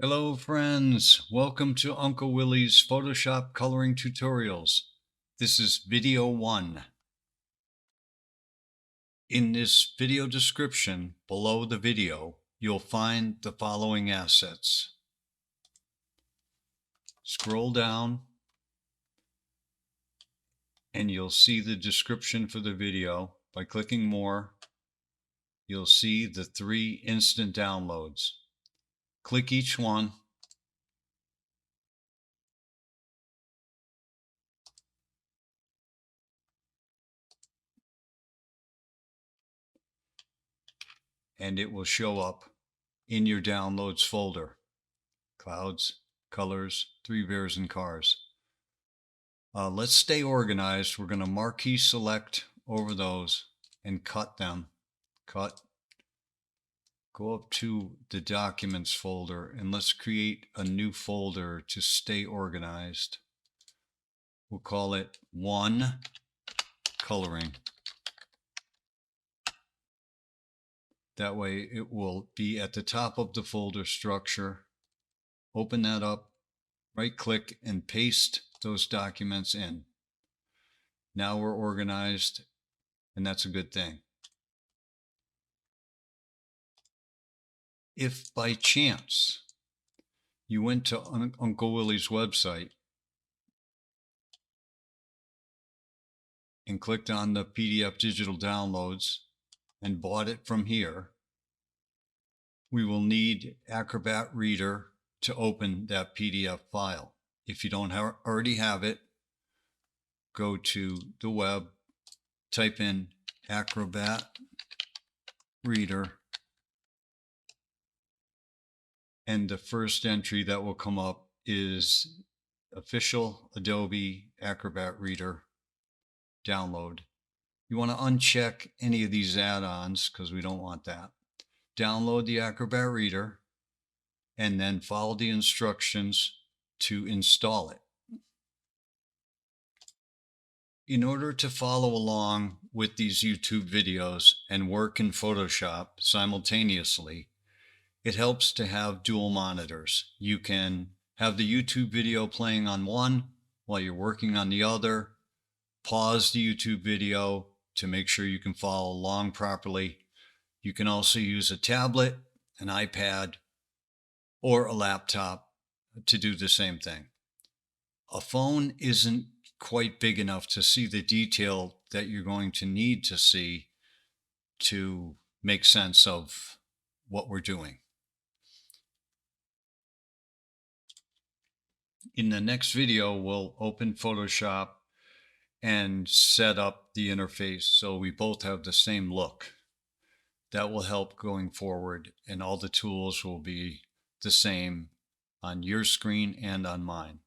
Hello friends, welcome to Uncle Willy's Photoshop coloring tutorials. This is video 1. In this video description below the video, you'll find the following assets. Scroll down and you'll see the description for the video. By clicking more, you'll see the 3 instant downloads. Click each one. And it will show up in your downloads folder. Clouds, colors, 3 bears and cars. Let's stay organized. We're going to marquee select over those and cut them. Cut. Go up to the documents folder and let's create a new folder to stay organized. We'll call it 1 coloring. That way it will be at the top of the folder structure. Open that up, right click and paste those documents in. Now we're organized and that's a good thing. If by chance you went to Uncle Willy's website and clicked on the PDF digital downloads and bought it from here, we will need Acrobat Reader to open that PDF file. If you don't already have it, go to the web, type in Acrobat Reader, and the first entry that will come up is official Adobe Acrobat Reader download. You want to uncheck any of these add-ons because we don't want that. Download the Acrobat Reader and then follow the instructions to install it. In order to follow along with these YouTube videos and work in Photoshop simultaneously, it helps to have dual monitors. You can have the YouTube video playing on one while you're working on the other. Pause the YouTube video to make sure you can follow along properly. You can also use a tablet, an iPad, or a laptop to do the same thing. A phone isn't quite big enough to see the detail that you're going to need to see to make sense of what we're doing. In the next video, we'll open Photoshop and set up the interface so we both have the same look. That will help going forward, and all the tools will be the same on your screen and on mine.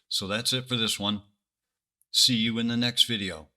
So that's it for this one. See you in the next video.